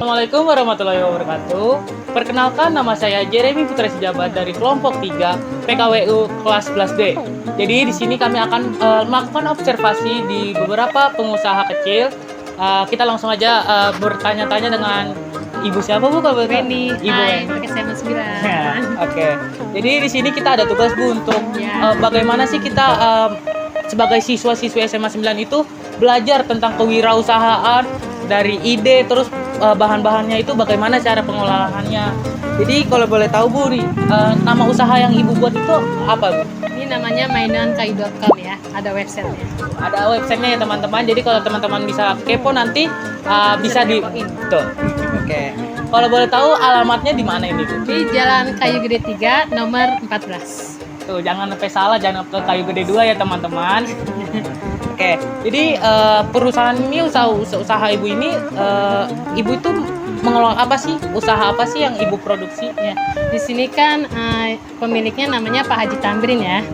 Assalamualaikum warahmatullahi wabarakatuh. Perkenalkan, nama saya Jeremy Putra Sijabat dari kelompok 3 PKWU kelas 11D. Jadi di sini kami akan melakukan observasi di beberapa pengusaha kecil. Kita langsung aja bertanya-tanya dengan Ibu siapa Bu? Kalau Wendy. Ibu Hai, Wendy. pakai SMA 9. Oke. Jadi di sini kita ada tugas Bu untuk bagaimana sih kita sebagai siswa-siswi SMA 9 itu belajar tentang kewirausahaan dari ide, terus bahan-bahannya itu bagaimana cara pengolahannya. Jadi kalau boleh tahu Bu nih, nama usaha yang Ibu buat itu apa Bu? Ini namanya mainankayu.com ya, ada websitenya. Ada websitenya ya teman-teman. Jadi kalau teman-teman bisa kepo nanti bisa di kepoin. tuh. Oke. Kalau boleh tahu alamatnya di mana ini Bu? Di Jalan Kayu Gede 3 nomor 14. Tuh, jangan sampai salah, jangan ke Kayu Gede 2 ya teman-teman. Oke, jadi perusahaan ini usaha ibu ini, ibu itu mengelola apa sih? Usaha apa sih yang ibu produksi? Ya, di sini kan pemiliknya namanya Pak Haji Tamrin ya.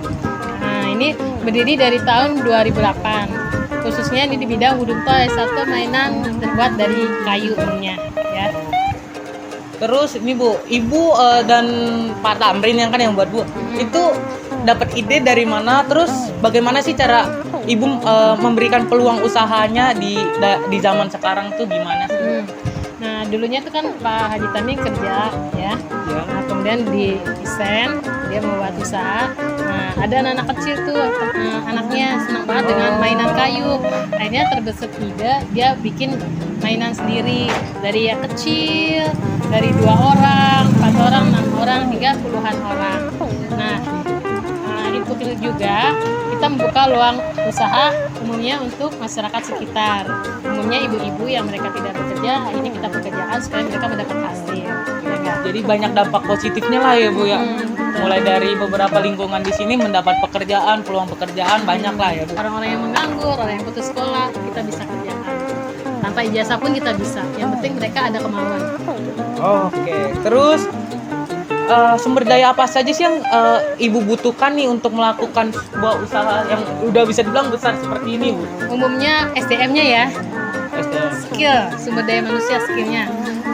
Nah, ini berdiri dari tahun 2008. Khususnya ini di bidang hudung toy, satu mainan terbuat dari kayu umumnya ya. Terus ini Bu, ibu dan Pak Tamrin yang kan yang buat Bu, itu dapat ide dari mana? Terus bagaimana sih cara ibu memberikan peluang usahanya di zaman sekarang tuh gimana sih? Nah, dulunya tuh kan Pak Haji Tamrin kerja ya. Nah, kemudian di desain, dia membuat usaha. Nah, ada anak-anak kecil tuh, anaknya senang banget dengan mainan kayu. Akhirnya terbesit ide, dia bikin mainan sendiri dari yang kecil, dari 2 orang, 4 orang, 6 orang, hingga puluhan orang. Nah, itu juga kita membuka luang usaha umumnya untuk masyarakat sekitar, umumnya ibu-ibu yang mereka tidak bekerja, ini kita pekerjaan supaya mereka mendapat hasil ya, Jadi banyak dampak positifnya lah ya Bu ya. Mulai dari beberapa lingkungan di sini mendapat pekerjaan, peluang pekerjaan banyak lah ya Bu. orang-orang yang menganggur, orang yang putus sekolah, kita bisa kerjakan tanpa ijazah pun kita bisa, yang penting mereka ada kemauan. Oke, terus sumber daya apa saja sih yang ibu butuhkan nih untuk melakukan sebuah usaha yang udah bisa dibilang besar seperti ini Bu? Umumnya SDM-nya ya, SDM. skill, sumber daya manusia, skillnya.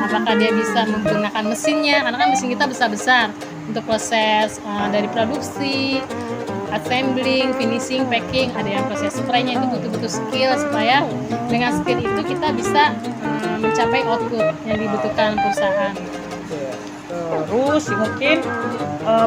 Apakah dia bisa menggunakan mesinnya, karena kan mesin kita besar-besar untuk proses dari produksi, assembling, finishing, packing, ada yang proses spraynya, itu butuh skill, supaya dengan skill itu kita bisa mencapai output yang dibutuhkan perusahaan. Terus mungkin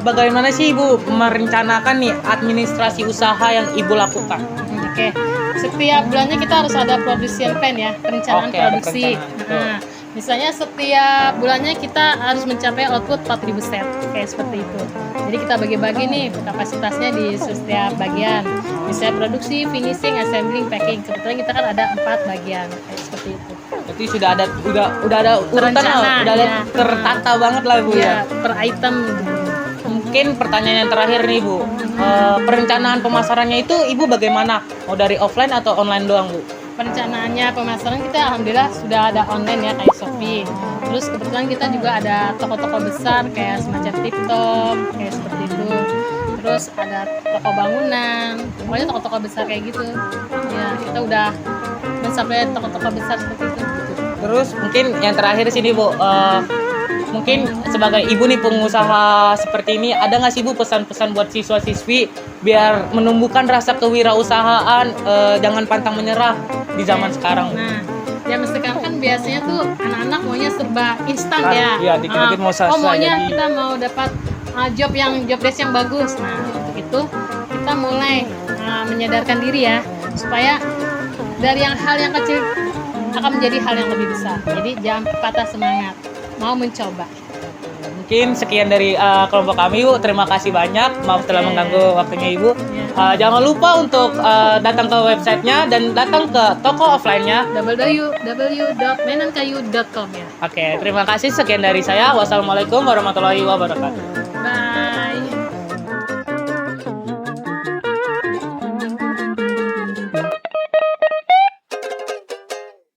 bagaimana sih Ibu merencanakan nih administrasi usaha yang Ibu lakukan? Oke. Setiap bulannya kita harus ada production plan ya, perencanaan Oke, ada produksi. perencanaan. Nah, misalnya setiap bulannya kita harus mencapai output 4.000 set, kayak seperti itu. Jadi kita bagi-bagi nih kapasitasnya di setiap bagian. Misalnya produksi, finishing, assembling, packing. Kebetulan kita kan ada 4 bagian, kayak seperti itu. Berarti sudah ada urutan, Terencana, udah ada ya. tertata banget lah Bu ya. Per item. Mungkin pertanyaan yang terakhir nih Bu, perencanaan pemasarannya itu Ibu bagaimana? Mau dari offline atau online doang Bu? Perencanaannya pemasaran kita alhamdulillah sudah ada online ya, kayak Shopee. Terus kebetulan kita juga ada toko-toko besar kayak semacam TikTok, kayak seperti itu. Terus ada toko bangunan, pokoknya toko-toko besar kayak gitu. Ya, kita udah mencapai toko-toko besar seperti itu. Terus mungkin yang terakhir sini Bu, mungkin sebagai ibu nih pengusaha seperti ini, ada nggak sih Bu pesan-pesan buat siswa-siswi biar menumbuhkan rasa kewirausahaan, jangan pantang menyerah di zaman sekarang? Nah, ya mestikan kan biasanya tuh anak-anak maunya serba instan ya. Iya, dikit-dikit mau selesai. Maunya Jadi kita mau dapat job desk yang bagus. Nah, untuk itu kita mulai menyadarkan diri ya, supaya dari hal yang kecil akan menjadi hal yang lebih besar. Jadi jangan patah semangat, mau mencoba. mungkin sekian dari kelompok kami Bu. Terima kasih banyak. Maaf telah mengganggu waktunya Ibu. Jangan lupa untuk datang ke websitenya dan datang ke toko offline-nya. www.mainankayu.com ya. Oke, terima kasih. Sekian dari saya. Wassalamualaikum warahmatullahi wabarakatuh.